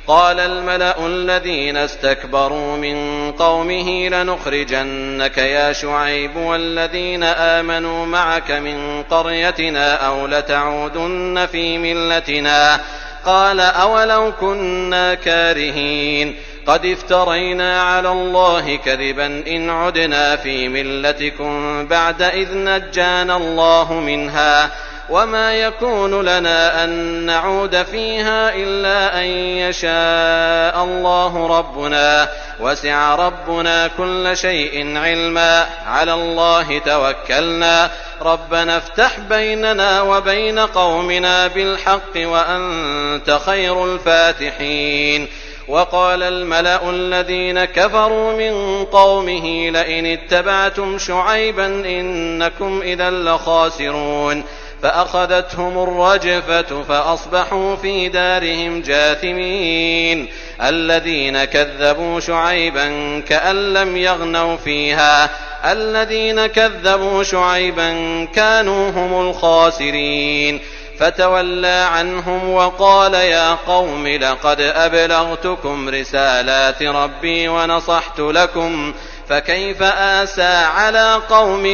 قال الملأ الذين استكبروا من قومه لنخرجنك يا شعيب والذين آمنوا معك من قريتنا أو لتعودن في ملتنا. قال أولو كنا كارهين قد افترينا على الله كذبا إن عدنا في ملتكم بعد إذ نجانا الله منها وما يكون لنا أن نعود فيها إلا أن يشاء الله ربنا وسع ربنا كل شيء علما على الله توكلنا ربنا افتح بيننا وبين قومنا بالحق وأنت خير الفاتحين. وقال الملأ الذين كفروا من قومه لئن اتبعتم شعيبا إنكم إذا لخاسرون فأخذتهم الرجفة فأصبحوا في دارهم جاثمين. الذين كذبوا شعيبا كأن لم يغنوا فيها الذين كذبوا شعيبا كانوا هم الخاسرين. فتولى عنهم وقال يا قوم لقد أبلغتكم رسالات ربي ونصحت لكم فكيف آسى على قوم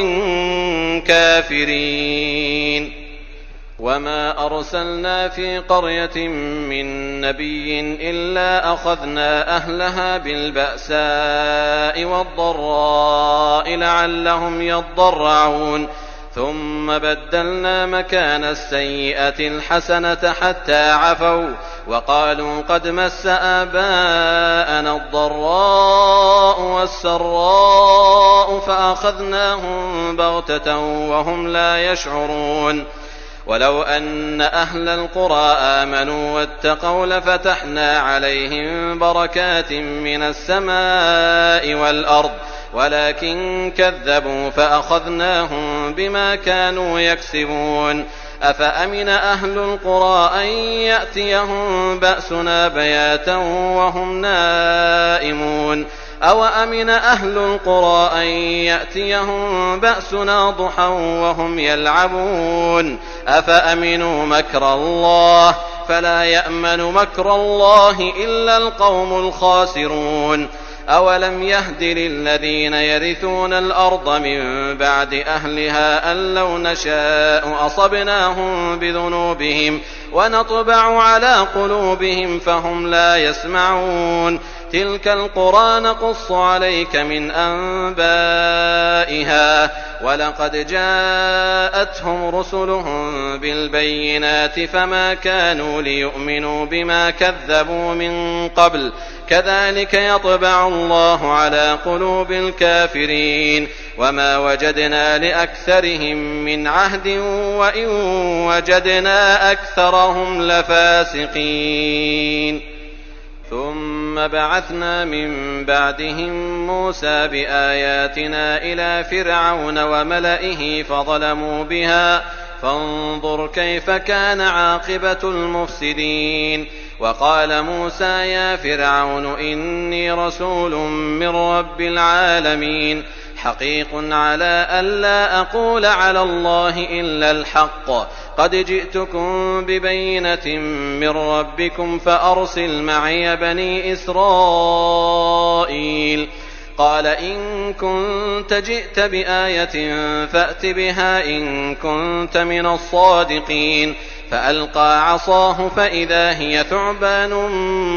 كافرين. وما أرسلنا في قرية من نبي إلا أخذنا أهلها بالبأساء والضراء لعلهم يضرعون ثم بدلنا مكان السيئة الحسنة حتى عفوا وقالوا قد مس آباءنا الضراء والسراء فأخذناهم بغتة وهم لا يشعرون. ولو أن أهل القرى آمنوا واتقوا لفتحنا عليهم بركات من السماء والأرض ولكن كذبوا فأخذناهم بما كانوا يكسبون. أفأمن أهل القرى أن يأتيهم بأسنا بياتا وهم نائمون أو أمن أهل القرى أن يأتيهم بأسنا ضحى وهم يلعبون أفأمنوا مكر الله فلا يأمن مكر الله إلا القوم الخاسرون. أولم يهد للذين يرثون الأرض من بعد أهلها أن لو نشاء أصبناهم بذنوبهم ونطبع على قلوبهم فهم لا يسمعون. تلك القرى نقص عليك من أنبائها ولقد جاءتهم رسلهم بالبينات فما كانوا ليؤمنوا بما كذبوا من قبل كذلك يطبع الله على قلوب الكافرين. وما وجدنا لأكثرهم من عهد وإن وجدنا أكثرهم لفاسقين. ثم بعثنا من بعدهم موسى بآياتنا إلى فرعون وملئه فظلموا بها فانظر كيف كان عاقبة المفسدين. وقال موسى يا فرعون إني رسول من رب العالمين حقيق على ألا أقول على الله إلا الحق قد جئتكم ببينة من ربكم فأرسل معي بني إسرائيل. قال إن كنت جئت بآية فأت بها إن كنت من الصادقين. فألقى عصاه فإذا هي ثعبان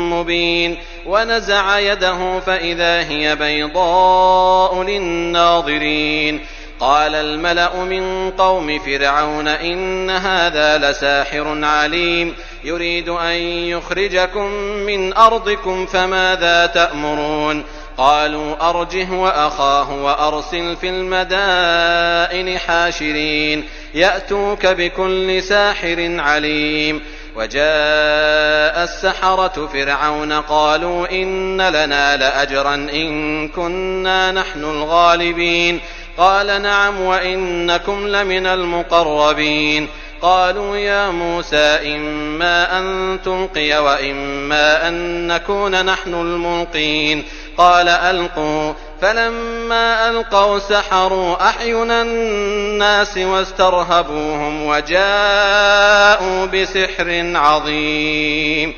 مبين ونزع يده فإذا هي بيضاء للناظرين. قال الملأ من قوم فرعون إن هذا لساحر عليم يريد أن يخرجكم من أرضكم فماذا تأمرون. قالوا أرجه وأخاه وأرسل في المدائن حاشرين يأتوك بكل ساحر عليم. وجاء السحرة فرعون قالوا إن لنا لأجرا إن كنا نحن الغالبين. قال نعم وإنكم لمن المقربين. قالوا يا موسى إما أن تلقي وإما أن نكون نحن الملقين. قال ألقوا فلما ألقوا سحروا أعين الناس واسترهبوهم وجاءوا بسحر عظيم.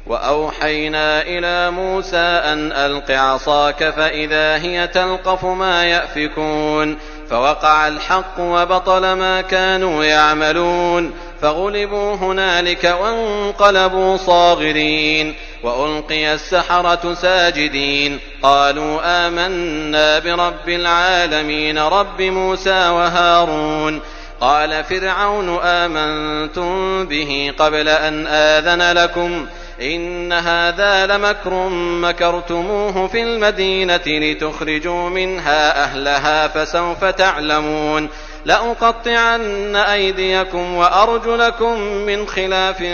وأوحينا إلى موسى أن ألق عصاك فإذا هي تلقف ما يأفكون فوقع الحق وبطل ما كانوا يعملون فغلبوا هنالك وانقلبوا صاغرين وألقي السحرة ساجدين قالوا آمنا برب العالمين رب موسى وهارون قال فرعون آمنتم به قبل أن آذن لكم إن هذا لمكر مكرتموه في المدينة لتخرجوا منها أهلها فسوف تعلمون لأقطعن أيديكم وأرجلكم من خلاف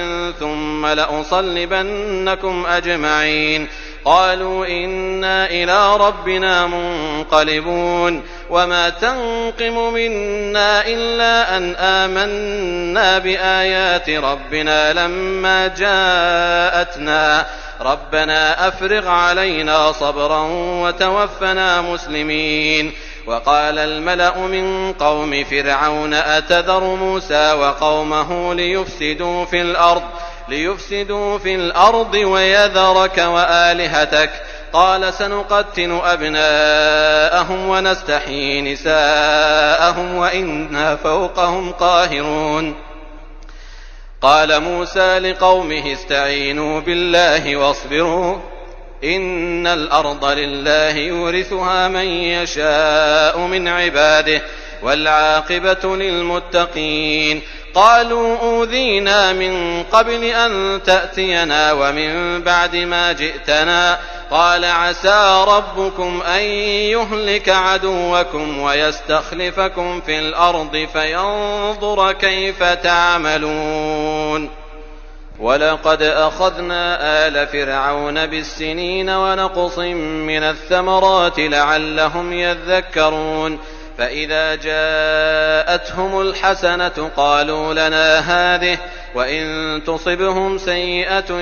ثم لأصلبنكم أجمعين قالوا إنا إلى ربنا منقلبون وما تنقم منا إلا أن آمنا بآيات ربنا لما جاءتنا ربنا أفرغ علينا صبرا وتوفنا مسلمين وقال الملأ من قوم فرعون أتذر موسى وقومه ليفسدوا في الأرض ويذرك وآلهتك قال سنقتل أبناءهم ونستحيي نساءهم وإنا فوقهم قاهرون قال موسى لقومه استعينوا بالله واصبروا إن الأرض لله يورثها من يشاء من عباده والعاقبة للمتقين قالوا أوذينا من قبل أن تأتينا ومن بعد ما جئتنا قال عسى ربكم أن يهلك عدوكم ويستخلفكم في الأرض فينظر كيف تعملون ولقد أخذنا آل فرعون بالسنين ونقص من الثمرات لعلهم يذكرون فإذا جاءتهم الحسنة قالوا لنا هذه وإن تصبهم سيئة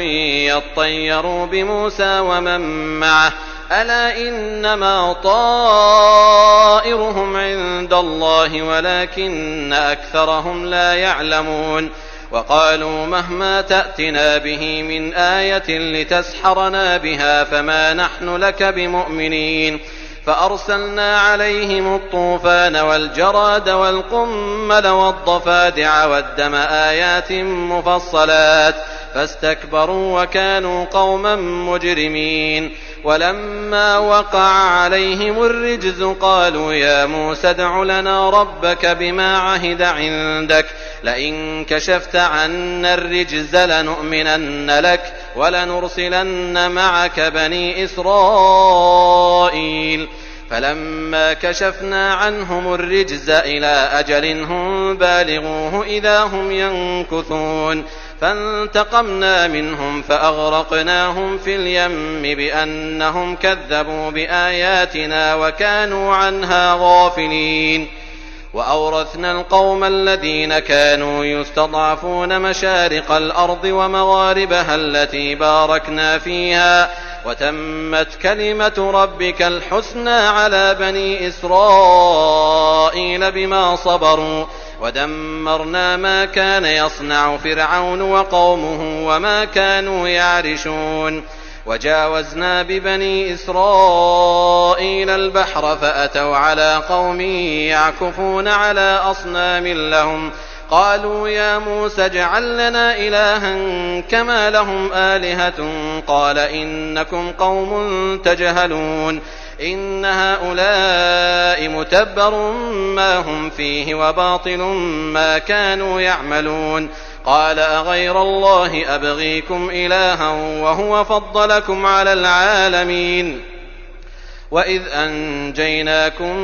يطيروا بموسى ومن معه ألا إنما طائرهم عند الله ولكن أكثرهم لا يعلمون وقالوا مهما تأتنا به من آية لتسحرنا بها فما نحن لك بمؤمنين فأرسلنا عليهم الطوفان والجراد والقمل والضفادع والدم آيات مفصلات فاستكبروا وكانوا قوما مجرمين ولما وقع عليهم الرجز قالوا يا موسى ادع لنا ربك بما عهد عندك لئن كشفت عنا الرجز لنؤمنن لك ولنرسلن معك بني إسرائيل فلما كشفنا عنهم الرجز إلى أجل هم بالغوه إذا هم ينكثون فانتقمنا منهم فأغرقناهم في اليم بأنهم كذبوا بآياتنا وكانوا عنها غافلين وأورثنا القوم الذين كانوا يستضعفون مشارق الأرض ومغاربها التي باركنا فيها وتمت كلمة ربك الحسنى على بني إسرائيل بما صبروا ودمرنا ما كان يصنع فرعون وقومه وما كانوا يعرشون وجاوزنا ببني إسرائيل البحر فأتوا على قوم يعكفون على أصنام لهم قالوا يا موسى اجعل لنا إلها كما لهم آلهة قال إنكم قوم تجهلون إن هؤلاء متبر ما هم فيه وباطل ما كانوا يعملون قال أغير الله أبغيكم إلها وهو فضلكم على العالمين وإذ أنجيناكم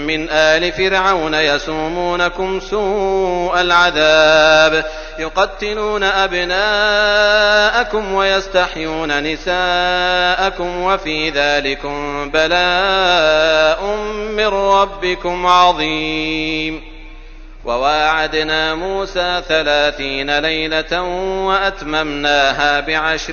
من آل فرعون يسومونكم سوء العذاب يقتلون أبناءكم ويستحيون نساءكم وفي ذلكم بلاء من ربكم عظيم وواعدنا موسى 30 ليلة وأتممناها ب10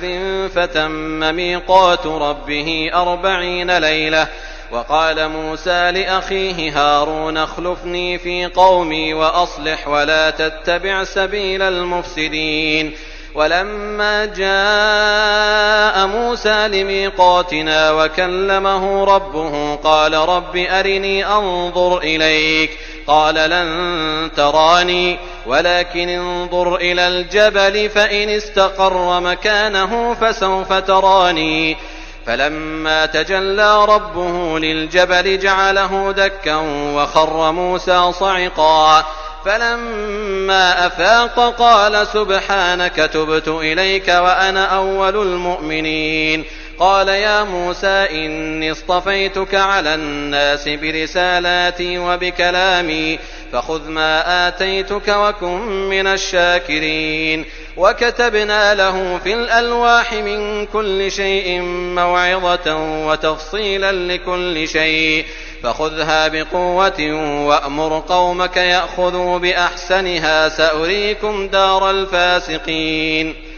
فتم ميقات ربه 40 ليلة وقال موسى لأخيه هارون اخلفني في قومي وأصلح ولا تتبع سبيل المفسدين ولما جاء موسى لميقاتنا وكلمه ربه قال رب أرني أنظر إليك قال لن تراني ولكن انظر إلى الجبل فإن استقر مكانه فسوف تراني فلما تجلى ربه للجبل جعله دكا وخر موسى صعقا فلما أفاق قال سبحانك تبت إليك وأنا أول المؤمنين قال يا موسى إني اصطفيتك على الناس برسالاتي وبكلامي فخذ ما آتيتك وكن من الشاكرين وكتبنا له في الألواح من كل شيء موعظة وتفصيلا لكل شيء فخذها بقوة وأمر قومك يأخذوا بأحسنها سأريكم دار الفاسقين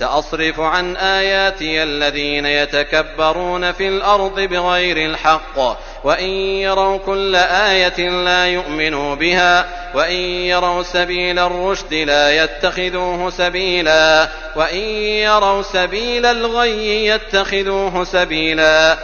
سأصرف عن آياتي الذين يتكبرون في الأرض بغير الحق وإن يروا كل آية لا يؤمنوا بها وإن يروا سبيل الرشد لا يتخذوه سبيلا وإن يروا سبيل الغي يتخذوه سبيلا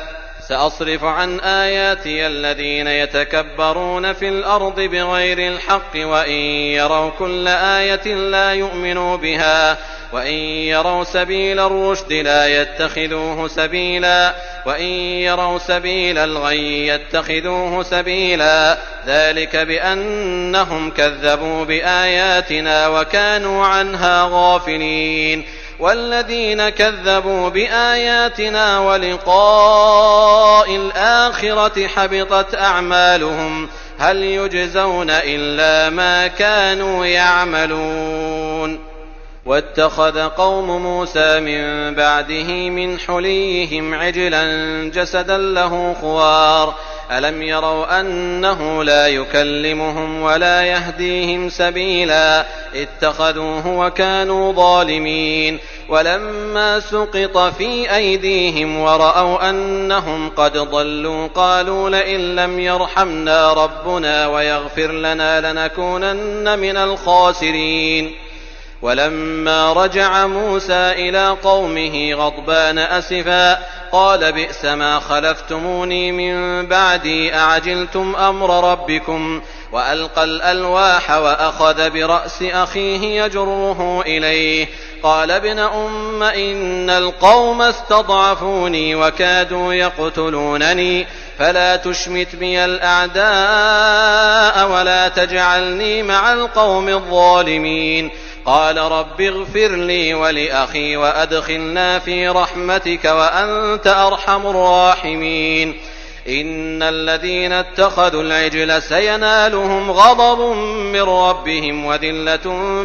سأصرف عن آياتي الذين يتكبرون في الأرض بغير الحق وإن يروا كل آية لا يؤمنوا بها وإن يروا سبيل الرشد لا يتخذوه سبيلا وإن يروا سبيل الغي يتخذوه سبيلا ذلك بأنهم كذبوا بآياتنا وكانوا عنها غافلين والذين كذبوا بآياتنا ولقاء الآخرة حبطت أعمالهم هل يجزون إلا ما كانوا يعملون واتخذ قوم موسى من بعده من حليهم عجلا جسدا له خوار ألم يروا أنه لا يكلمهم ولا يهديهم سبيلا اتخذوه وكانوا ظالمين ولما سقط في أيديهم ورأوا أنهم قد ضلوا قالوا لئن لم يرحمنا ربنا ويغفر لنا لنكونن من الخاسرين ولما رجع موسى إلى قومه غضبان أسفا قال بئس ما خلفتموني من بعدي أعجلتم أمر ربكم وألقى الألواح وأخذ برأس أخيه يجره إليه قال ابن أم إن القوم استضعفوني وكادوا يقتلونني فلا تشمت بي الأعداء ولا تجعلني مع القوم الظالمين قال رب اغفر لي ولأخي وأدخلنا في رحمتك وأنت أرحم الراحمين إن الذين اتخذوا العجل سينالهم غضب من ربهم وذلة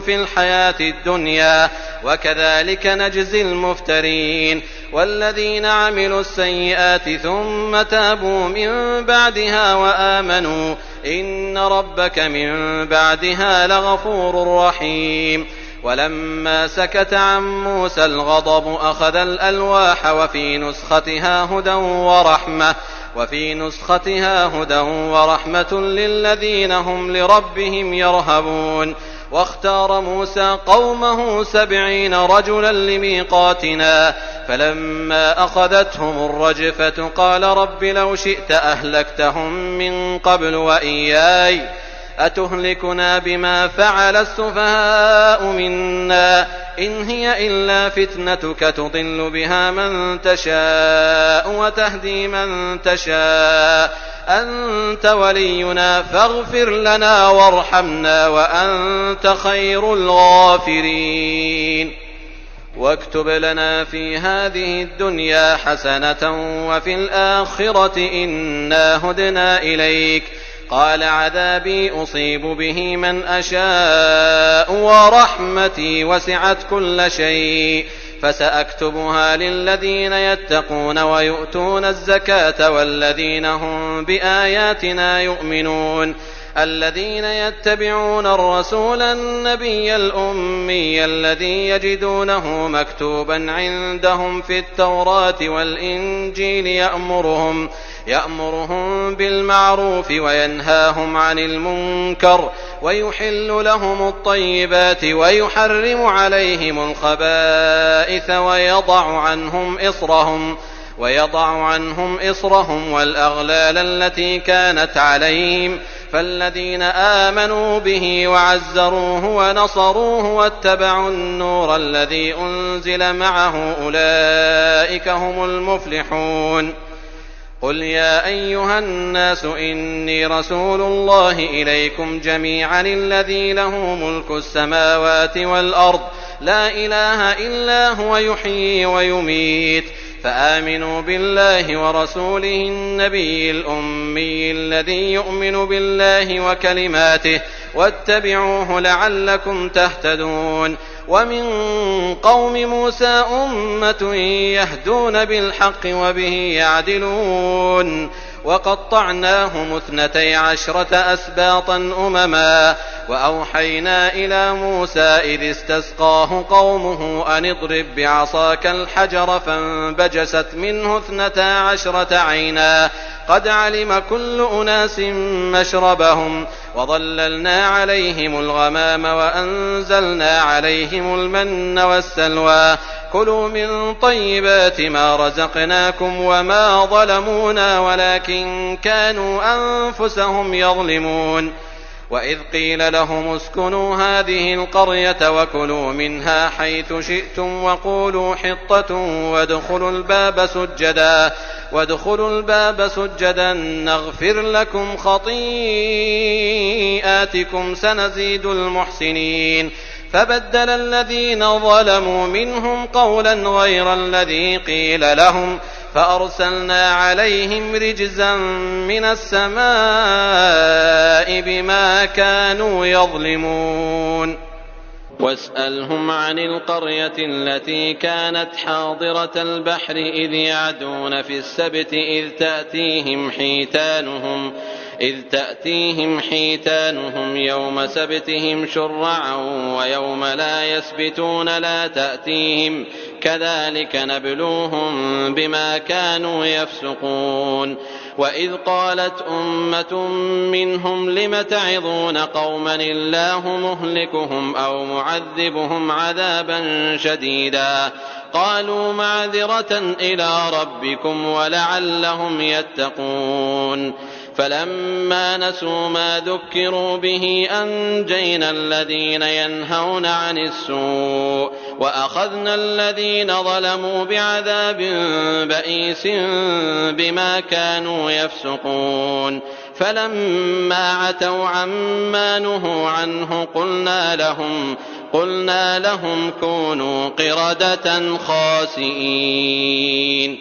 في الحياة الدنيا وكذلك نجزي المفترين والذين عملوا السيئات ثم تابوا من بعدها وآمنوا إن ربك من بعدها لغفور رحيم ولما سكت عن موسى الغضب أخذ الألواح وفي نسختها هدى ورحمة للذين هم لربهم يرهبون واختار موسى قومه 70 رجلا لميقاتنا فلما أخذتهم الرجفة قال رب لو شئت أهلكتهم من قبل وإياي أتهلكنا بما فعل السفهاء منا إن هي إلا فتنتك تضل بها من تشاء وتهدي من تشاء أنت ولينا فاغفر لنا وارحمنا وأنت خير الغافرين واكتب لنا في هذه الدنيا حسنة وفي الآخرة إنا هدنا إليك قال عذابي أصيب به من أشاء ورحمتي وسعت كل شيء فسأكتبها للذين يتقون ويؤتون الزكاة والذين هم بآياتنا يؤمنون الذين يتبعون الرسول النبي الأمي الذي يجدونه مكتوبا عندهم في التوراة والإنجيل يأمرهم بالمعروف وينهاهم عن المنكر ويحل لهم الطيبات ويحرم عليهم الخبائث ويضع عنهم إصرهم والأغلال التي كانت عليهم فالذين آمنوا به وعزروه ونصروه واتبعوا النور الذي أنزل معه أولئك هم المفلحون. قل يا أيها الناس إني رسول الله إليكم جميعا الذي له ملك السماوات والأرض لا إله إلا هو يحيي ويميت فآمنوا بالله ورسوله النبي الأمي الذي يؤمن بالله وكلماته واتبعوه لعلكم تهتدون. ومن قوم موسى أمة يهدون بالحق وبه يعدلون وقطعناهم 12 أسباطا أمما وأوحينا إلى موسى إذ استسقاه قومه أن اضرب بعصاك الحجر فانبجست منه 12 عينا قد علم كل أناس مشربهم وظللنا عليهم الغمام وأنزلنا عليهم المن والسلوى كلوا من طيبات ما رزقناكم وما ظلمونا ولكن كانوا أنفسهم يظلمون. وإذ قيل لهم اسكنوا هذه القرية وكلوا منها حيث شئتم وقولوا حطة وادخلوا الباب سجدا نغفر لكم خطيئاتكم سنزيد المحسنين. فبدل الذين ظلموا منهم قولا غير الذي قيل لهم فأرسلنا عليهم رجزا من السماء بما كانوا يظلمون. واسألهم عن القرية التي كانت حاضرة البحر إذ يعدون في السبت إذ تأتيهم حيتانهم يوم سبتهم شرعا ويوم لا يسبتون لا تأتيهم كذلك نبلوهم بما كانوا يفسقون. وإذ قالت أمة منهم لم تعظون قوما الله مهلكهم أو معذبهم عذابا شديدا قالوا معذرة إلى ربكم ولعلهم يتقون. فلما نسوا ما ذكروا به أنجينا الذين ينهون عن السوء وأخذنا الذين ظلموا بعذاب بئيس بما كانوا يفسقون. فلما عتوا عما نهوا عنه قلنا لهم كونوا قردة خاسئين.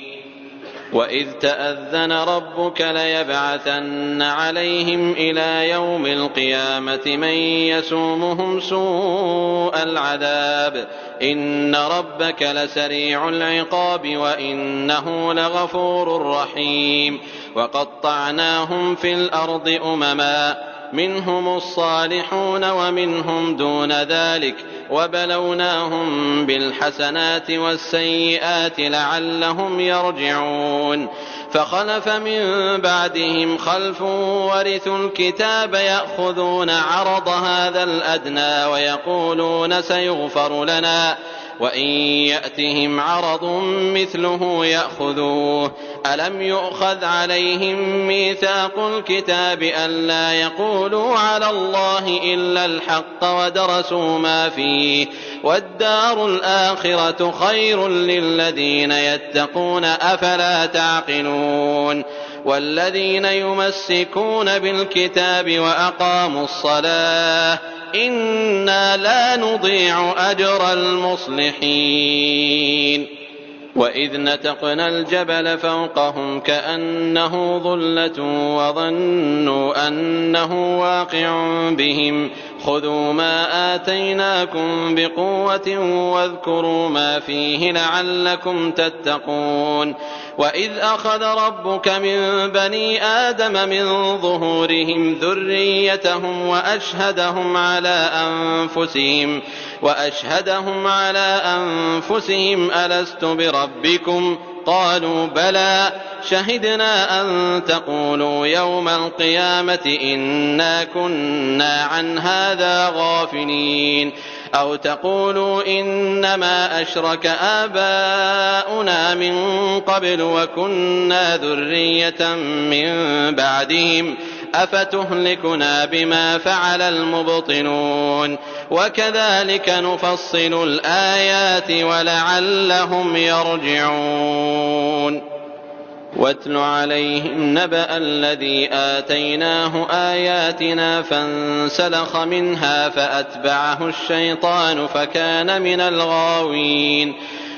وإذ تأذن ربك ليبعثن عليهم إلى يوم القيامة من يسومهم سوء العذاب إن ربك لسريع العقاب وإنه لغفور رحيم. وقطعناهم في الأرض أمما منهم الصالحون ومنهم دون ذلك وبلوناهم بالحسنات والسيئات لعلهم يرجعون. فخلف من بعدهم خلف ورثوا الكتاب يأخذون عرض هذا الأدنى ويقولون سيغفر لنا وإن يأتهم عرض مثله يأخذوه. ألم يؤخذ عليهم ميثاق الكتاب ألا يقولوا على الله إلا الحق ودرسوا ما فيه والدار الآخرة خير للذين يتقون أفلا تعقلون. والذين يمسكون بالكتاب وأقاموا الصلاة إنا لا نضيع أجر المصلحين. وإذ نتقنا الجبل فوقهم كأنه ظلة وظنوا أنه واقع بهم خذوا ما آتيناكم بقوة واذكروا ما فيه لعلكم تتقون وإذ أخذ ربك من بني آدم من ظهورهم ذريتهم وأشهدهم على أنفسهم ألست بربكم قالوا بلى شهدنا أن تقولوا يوم القيامة إنا كنا عن هذا غافلين أو تقولوا إنما أشرك آباؤنا من قبل وكنا ذرية من بعدهم أفتهلكنا بما فعل المبطلون وكذلك نفصل الآيات ولعلهم يرجعون واتل عليهم نبأ الذي آتيناه آياتنا فانسلخ منها فأتبعه الشيطان فكان من الغاوين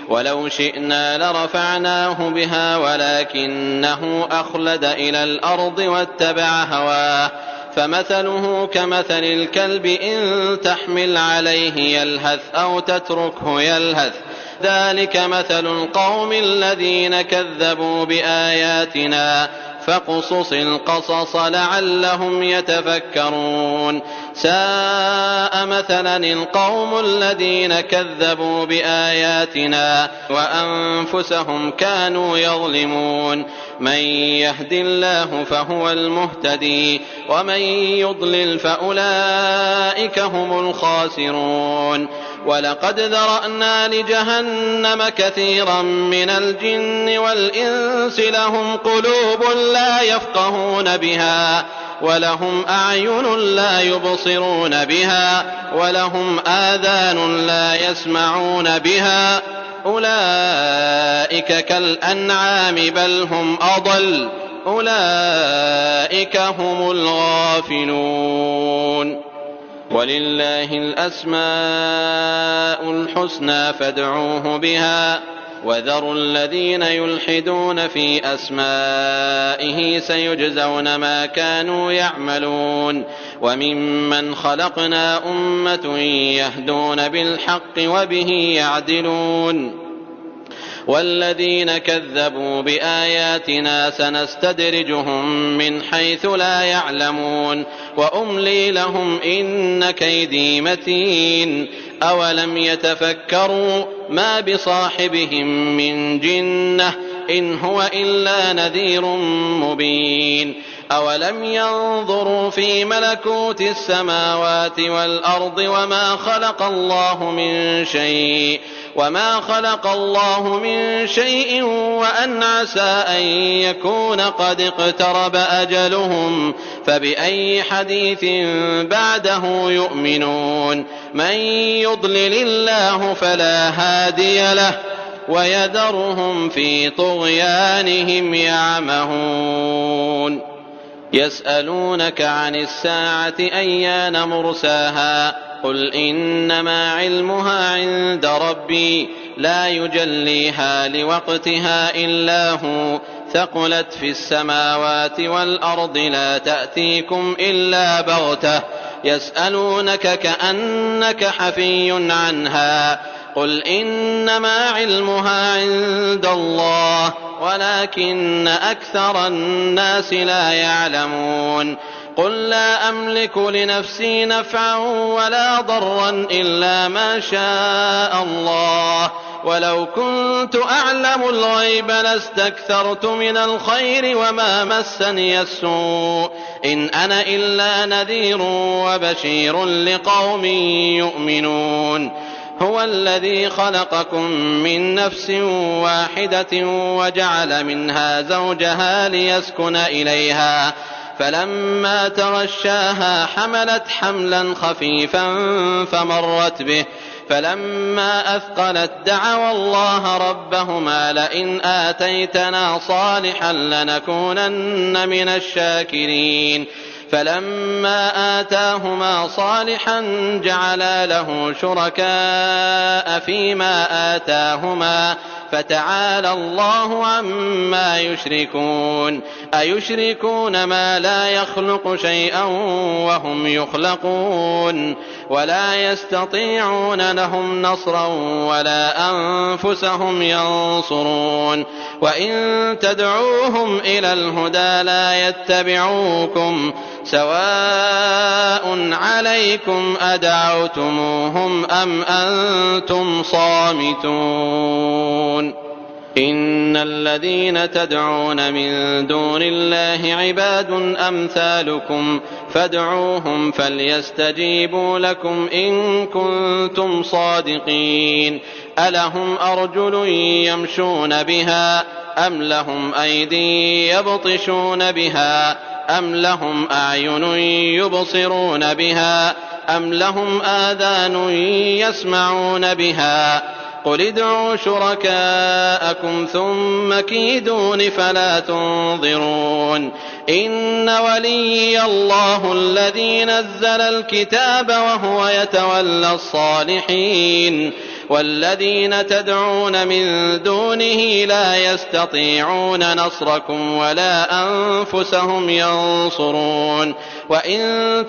ولو شئنا لرفعناه بها ولكنه أخلد إلى الأرض واتبع هواه فمثله كمثل الكلب إن تحمل عليه يلهث أو تتركه يلهث ذلك مثل القوم الذين كذبوا بآياتنا فاقصص القصص لعلهم يتفكرون ساء مثلا القوم الذين كذبوا بآياتنا وأنفسهم كانوا يظلمون من يهد الله فهو المهتدي ومن يضلل فأولئك هم الخاسرون ولقد ذرأنا لجهنم كثيرا من الجن والإنس لهم قلوب لا يفقهون بها ولهم أعين لا يبصرون بها ولهم آذان لا يسمعون بها أولئك كالأنعام بل هم أضل أولئك هم الغافلون ولله الأسماء الحسنى فادعوه بها وذروا الذين يلحدون في أسمائه سيجزون ما كانوا يعملون وممن خلقنا أمة يهدون بالحق وبه يعدلون والذين كذبوا بآياتنا سنستدرجهم من حيث لا يعلمون وأملي لهم إن كيدي متين أولم يتفكروا ما بصاحبهم من جنة إن هو إلا نذير مبين أولم ينظروا في ملكوت السماوات والأرض وما خلق الله من شيء وأن عسى أن يكون قد اقترب أجلهم فبأي حديث بعده يؤمنون من يضلل الله فلا هادي له ويذرهم في طغيانهم يعمهون يسألونك عن الساعة أيان مرساها قل إنما علمها عند ربي لا يجليها لوقتها إلا هو ثقلت في السماوات والأرض لا تأتيكم إلا بغتة يسألونك كأنك حفي عنها قل إنما علمها عند الله ولكن أكثر الناس لا يعلمون قل لا أملك لنفسي نفعا ولا ضرا إلا ما شاء الله ولو كنت أعلم الغيب لاستكثرت من الخير وما مسني السوء إن أنا إلا نذير وبشير لقوم يؤمنون هو الذي خلقكم من نفس واحدة وجعل منها زوجها ليسكن إليها فلما تغشاها حملت حملا خفيفا فمرت به فلما أثقلت دعوا الله ربهما لئن آتيتنا صالحا لنكونن من الشاكرين فلما آتاهما صالحا جعلا له شركاء فيما آتاهما فتعالى الله عما يشركون أيشركون ما لا يخلق شيئا وهم يخلقون ولا يستطيعون لهم نصرا ولا أنفسهم ينصرون وإن تدعوهم إلى الهدى لا يتبعوكم سواء عليكم أدعوتموهم أم أنتم صامتون إن الذين تدعون من دون الله عباد أمثالكم فادعوهم فليستجيبوا لكم إن كنتم صادقين ألهم أرجل يمشون بها أم لهم أيدي يبطشون بها أم لهم أعين يبصرون بها أم لهم آذان يسمعون بها قل ادعوا شركاءكم ثم كيدون فلا تنظرون إن وليي الله الذي نزل الكتاب وهو يتولى الصالحين والذين تدعون من دونه لا يستطيعون نصركم ولا أنفسهم ينصرون وإن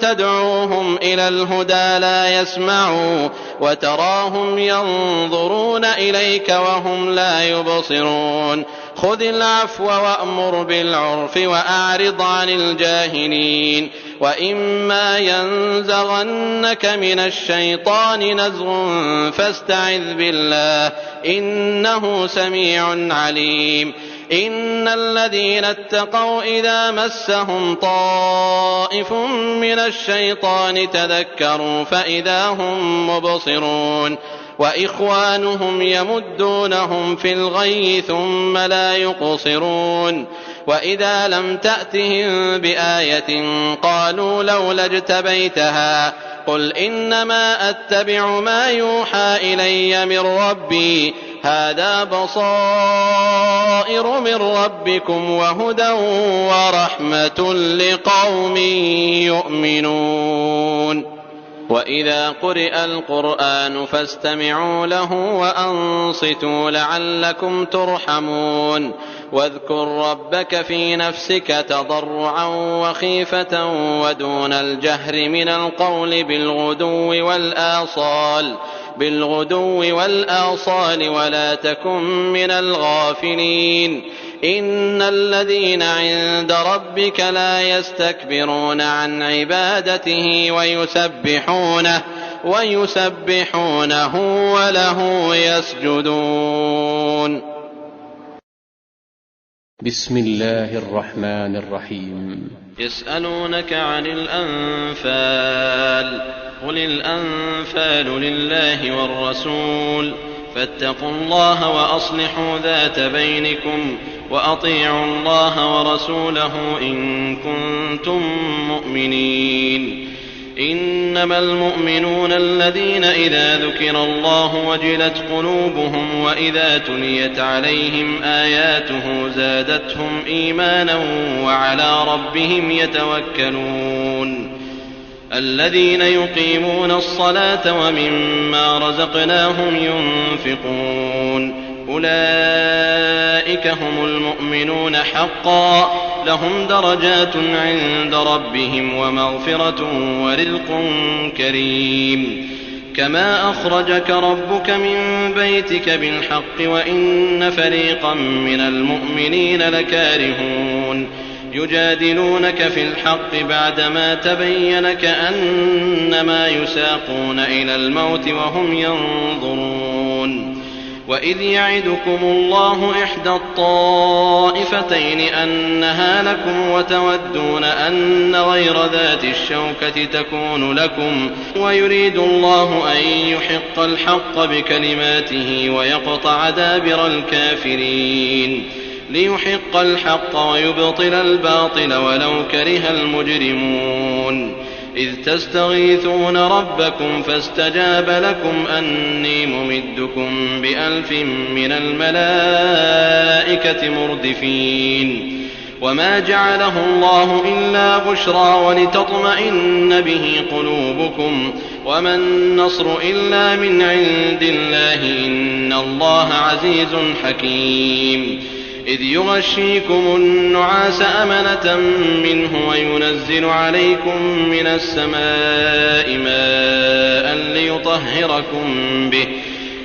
تدعوهم إلى الهدى لا يسمعوا وتراهم ينظرون إليك وهم لا يبصرون خذ العفو وأمر بالعرف وأعرض عن الجاهلين وإما ينزغنك من الشيطان نزغ فاستعذ بالله إنه سميع عليم إن الذين اتقوا إذا مسهم طائف من الشيطان تذكروا فإذا هم مبصرون وإخوانهم يمدونهم في الغي ثم لا يقصرون وإذا لم تأتهم بآية قالوا لولا اجتبيتها قل إنما أتبع ما يوحى إلي من ربي هذا بصائر من ربكم وهدى ورحمة لقوم يؤمنون وإذا قرئ القرآن فاستمعوا له وأنصتوا لعلكم ترحمون واذكر ربك في نفسك تضرعا وخيفة ودون الجهر من القول بالغدو والآصال ولا تكن من الغافلين إن الذين عند ربك لا يستكبرون عن عبادته ويسبحونه وله يسجدون. بسم الله الرحمن الرحيم. يسألونك عن الأنفال قل الأنفال لله والرسول فاتقوا الله وأصلحوا ذات بينكم وأطيعوا الله ورسوله إن كنتم مؤمنين. إنما المؤمنون الذين إذا ذكر الله وجلت قلوبهم وإذا تليت عليهم آياته زادتهم إيمانا وعلى ربهم يتوكلون. الذين يقيمون الصلاة ومما رزقناهم ينفقون أولئك هم المؤمنون حقا لهم درجات عند ربهم ومغفرة ورزق كريم. كما أخرجك ربك من بيتك بالحق وإن فريقا من المؤمنين لكارهون يجادلونك في الحق بعدما تبين كأنما يساقون إلى الموت وهم ينظرون. وإذ يعدكم الله إحدى الطائفتين أنها لكم وتودون أن غير ذات الشوكة تكون لكم ويريد الله أن يحق الحق بكلماته ويقطع دابر الكافرين ليحق الحق ويبطل الباطل ولو كره المجرمون. إذ تستغيثون ربكم فاستجاب لكم أني ممدكم ب1000 من الملائكة مردفين. وما جعله الله إلا بشرى ولتطمئن به قلوبكم وما النصر إلا من عند الله إن الله عزيز حكيم إذ يغشيكم النعاس أمنة منه وينزل عليكم من السماء ماء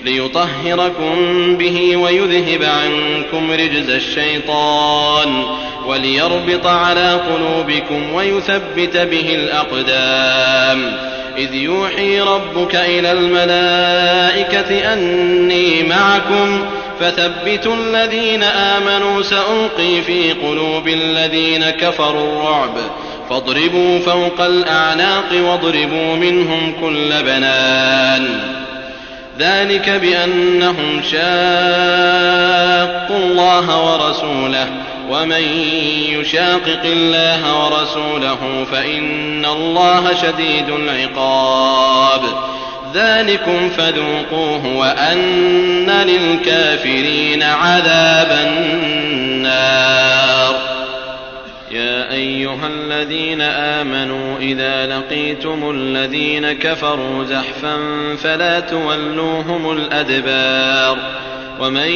ليطهركم به ويذهب عنكم رجز الشيطان وليربط على قلوبكم ويثبت به الأقدام إذ يوحي ربك إلى الملائكة أني معكم فثبتوا الذين آمنوا سألقي في قلوب الذين كفروا الرعب فاضربوا فوق الأعناق واضربوا منهم كل بنان ذلك بأنهم شاقوا الله ورسوله ومن يشاقق الله ورسوله فإن الله شديد العقاب ذلكم فذوقوه وأن للكافرين عذاب النار يا أيها الذين آمنوا إذا لقيتم الذين كفروا زحفا فلا تولوهم الأدبار ومن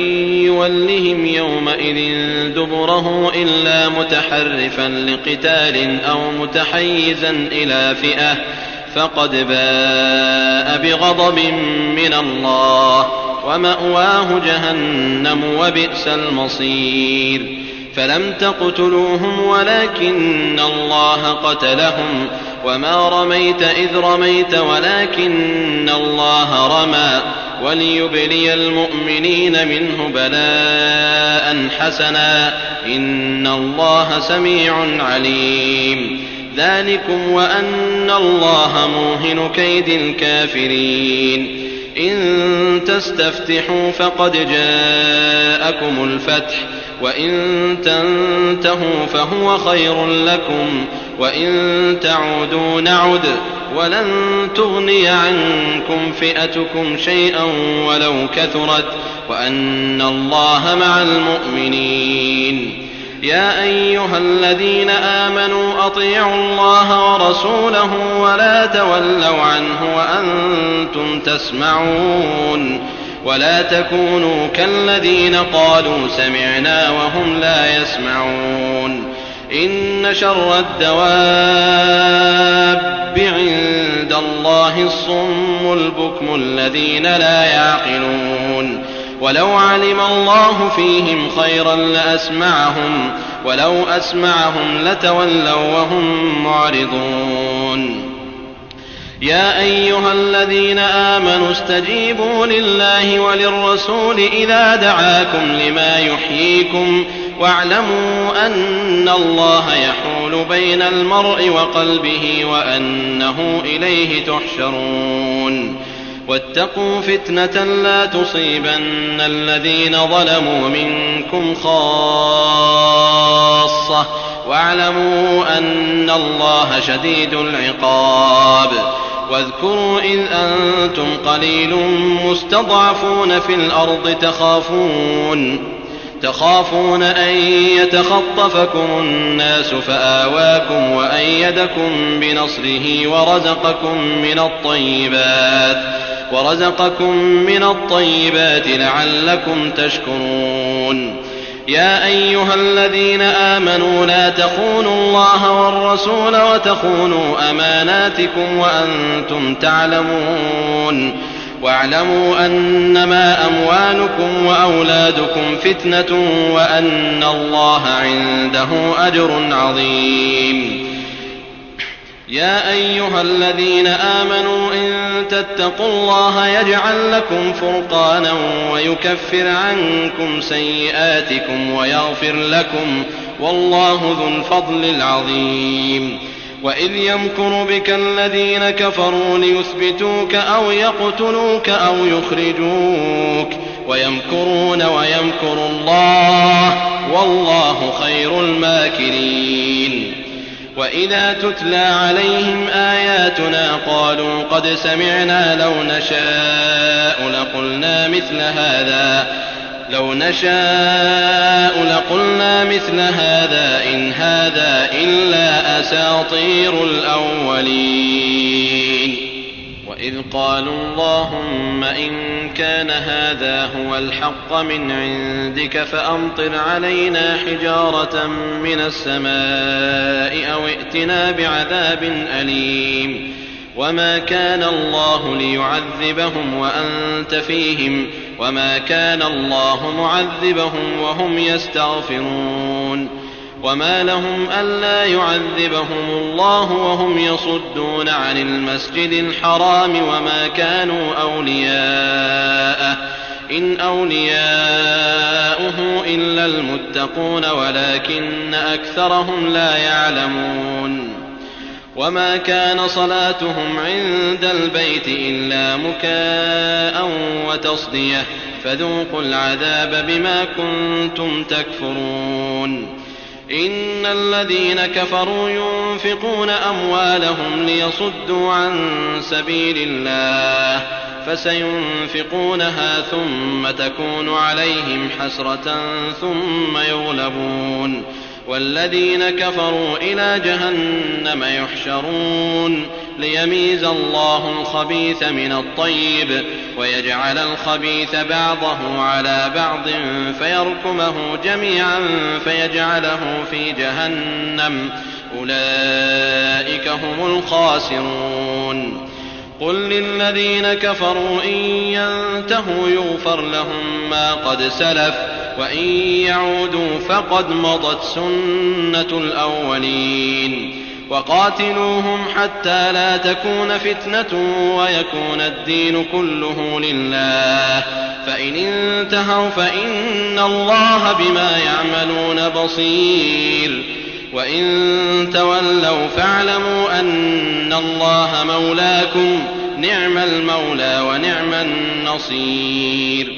يولهم يومئذ دبره إلا متحرفا لقتال أو متحيزا إلى فئة فقد باء بغضب من الله ومأواه جهنم وبئس المصير فلم تقتلوهم ولكن الله قتلهم وما رميت إذ رميت ولكن الله رمى وليبلي المؤمنين منه بلاء حسنا إن الله سميع عليم ذلكم وأن الله موهن كيد الكافرين إن تستفتحوا فقد جاءكم الفتح وإن تنتهوا فهو خير لكم وإن تعودوا نعد ولن تغني عنكم فئتكم شيئا ولو كثرت وأن الله مع المؤمنين يا أيها الذين آمنوا أطيعوا الله ورسوله ولا تولوا عنه وأنتم تسمعون ولا تكونوا كالذين قالوا سمعنا وهم لا يسمعون إن شر الدواب عند الله الصم البكم الذين لا يعقلون ولو علم الله فيهم خيرا لأسمعهم ولو أسمعهم لتولوا وهم معرضون يا أيها الذين آمنوا استجيبوا لله وللرسول إذا دعاكم لما يحييكم واعلموا أن الله يحول بين المرء وقلبه وأنه إليه تحشرون واتقوا فتنة لا تصيبن الذين ظلموا منكم خاصة واعلموا أن الله شديد العقاب واذكروا إذ أنتم قليل مستضعفون في الأرض تخافون أن يتخطفكم الناس فآواكم وأيدكم بنصره ورزقكم من الطيبات لعلكم تشكرون يا أيها الذين آمنوا لا تخونوا الله والرسول وتخونوا أماناتكم وأنتم تعلمون واعلموا أنما أموالكم وأولادكم فتنة وأن الله عنده أجر عظيم يا أيها الذين آمنوا إن تتقوا الله يجعل لكم فرقانا ويكفر عنكم سيئاتكم ويغفر لكم والله ذو الفضل العظيم وإذ يمكر بك الذين كفروا ليثبتوك أو يقتلوك أو يخرجوك ويمكرون ويمكر الله والله خير الماكرين وإذا تتلى عليهم آياتنا قالوا قد سمعنا لو نشاء لقلنا مثل هذا لو نشاء لقلنا مثل هذا إن هذا إلا أساطير الأولين. وإذ قالوا اللهم إن كان هذا هو الحق من عندك فأمطر علينا حجارة من السماء أو ائتنا بعذاب أليم. وما كان الله ليعذبهم وأنت فيهم وما كان الله معذبهم وهم يستغفرون. وما لهم ألا يعذبهم الله وهم يصدون عن المسجد الحرام وما كانوا أولياءه إن أولياؤه إلا المتقون ولكن أكثرهم لا يعلمون. وما كان صلاتهم عند البيت إلا مكاء وتصدية فذوقوا العذاب بما كنتم تكفرون. إن الذين كفروا ينفقون أموالهم ليصدوا عن سبيل الله فسينفقونها ثم تكون عليهم حسرة ثم يغلبون والذين كفروا إلى جهنم يحشرون ليميز الله الخبيث من الطيب ويجعل الخبيث بعضه على بعض فيركمه جميعا فيجعله في جهنم أولئك هم الخاسرون. قل للذين كفروا إن ينتهوا يغفر لهم ما قد سلف وإن يعودوا فقد مضت سنة الأولين. وقاتلوهم حتى لا تكون فتنة ويكون الدين كله لله فإن انتهوا فإن الله بما يعملون بصير. وإن تولوا فاعلموا أن الله مولاكم نعم المولى ونعم النصير.